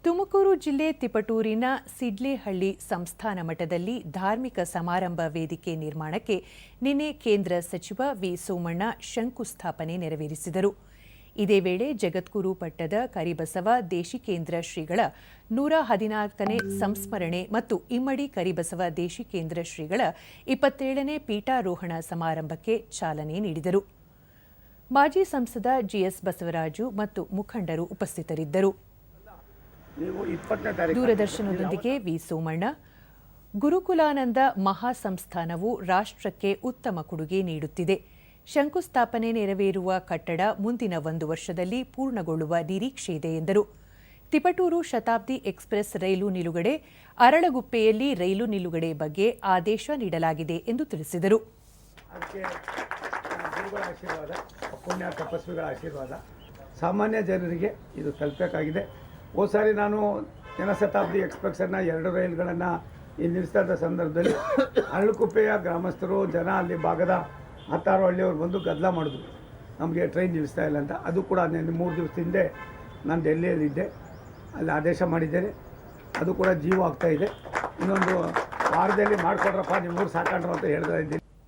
ತುಮಕೂರು ಜಿಲ್ಲೆ ತಿಪಟೂರಿನ ಸಿಡ್ಲೇಹಳ್ಳಿ ಸಂಸ್ಥಾನ ಮಠದಲ್ಲಿ ಧಾರ್ಮಿಕ ಸಮಾರಂಭ ವೇದಿಕೆ ನಿರ್ಮಾಣಕ್ಕೆ ನಿನ್ನೆ ಕೇಂದ್ರ ಸಚಿವ ವಿ ಸೋಮಣ್ಣ ಶಂಕುಸ್ಥಾಪನೆ ನೆರವೇರಿಸಿದರು. ಇದೇ ವೇಳೆ ಜಗದ್ಗುರು ಪಟ್ಟದ ಕರಿಬಸವ ದೇಶಿಕೇಂದ್ರ ಶ್ರೀಗಳ 114ನೇ ಸಂಸ್ಮರಣೆ ಮತ್ತು ಇಮ್ಮಡಿ ಕರಿಬಸವ ದೇಶಿಕೇಂದ್ರ ಶ್ರೀಗಳ 27ನೇ ಪೀಠಾರೋಹಣ ಸಮಾರಂಭಕ್ಕೆ ಚಾಲನೆ ನೀಡಿದರು. ಮಾಜಿ ಸಂಸದ ಜಿಎಸ್ ಬಸವರಾಜು ಮತ್ತು ಮುಖಂಡರು ಉಪಸ್ಥಿತರಿದ್ದರು. ದೂರದರ್ಶನದೊಂದಿಗೆ ವಿ ಸೋಮಣ್ಣ, ಗುರುಕುಲಾನಂದ ಮಹಾಸಂಸ್ಥಾನವು ರಾಷ್ಟ್ರಕ್ಕೆ ಉತ್ತಮ ಕೊಡುಗೆ ನೀಡುತ್ತಿದೆ. ಶಂಕುಸ್ಥಾಪನೆ ನೆರವೇರುವ ಕಟ್ಟಡ ಮುಂದಿನ 1 ವರ್ಷದಲ್ಲಿ ಪೂರ್ಣಗೊಳ್ಳುವ ನಿರೀಕ್ಷೆಯಿದೆ ಎಂದರು. ತಿಪಟೂರು ಶತಾಬ್ದಿ ಎಕ್ಸ್‌ಪ್ರೆಸ್ ರೈಲು ನಿಲುಗಡೆ, ಅರಳಗುಪ್ಪೆಯಲ್ಲಿ ರೈಲು ನಿಲುಗಡೆ ಬಗ್ಗೆ ಆದೇಶ ನೀಡಲಾಗಿದೆ ಎಂದು ತಿಳಿಸಿದರು. ಪುಣ್ಯ ತಪಸ್ವಿಗಳ ಆಶೀರ್ವಾದ ಸಾಮಾನ್ಯ ಜನರಿಗೆ ಇದು ತಲುಪಬೇಕಾಗಿದೆ. ಹೋದ ಸಾರಿ ನಾನು ಜನಶತಾಬ್ದಿ ಎಕ್ಸ್‌ಪ್ರೆಸ್ಸನ್ನು 2 ರೈಲುಗಳನ್ನು ಇಲ್ಲಿ ನಿಲ್ಲಿಸಿದ ಸಂದರ್ಭದಲ್ಲಿ ಅರಳುಕುಪ್ಪೆಯ ಗ್ರಾಮಸ್ಥರು ಜನ ಅಲ್ಲಿ ಭಾಗದ 16 ಹಳ್ಳಿಯವರು ಬಂದು ಗದ್ದಲ ಮಾಡಿದ್ರು, ನಮಗೆ ಟ್ರೈನ್ ನಿಲ್ಲಿಸ್ತಾ ಇಲ್ಲ ಅಂತ. ಅದು ಕೂಡ 3 ದಿವಸದ ಹಿಂದೆ ನಾನು ಡೆಲ್ಲಿಯಲ್ಲಿದ್ದೆ, ಅಲ್ಲಿ ಆದೇಶ ಮಾಡಿದ್ದೇನೆ. ಅದು ಕೂಡ ಜೀವ ಆಗ್ತಾಯಿದೆ. ಇನ್ನೊಂದು ವಾರದಲ್ಲಿ ಮಾಡಿಕೊಡ್ರಪ್ಪ, ನಿಮ್ಮೂರು ಸಾಕೊಂಡ್ರು ಅಂತ ಹೇಳ್ತಾ ಇದ್ದೀನಿ.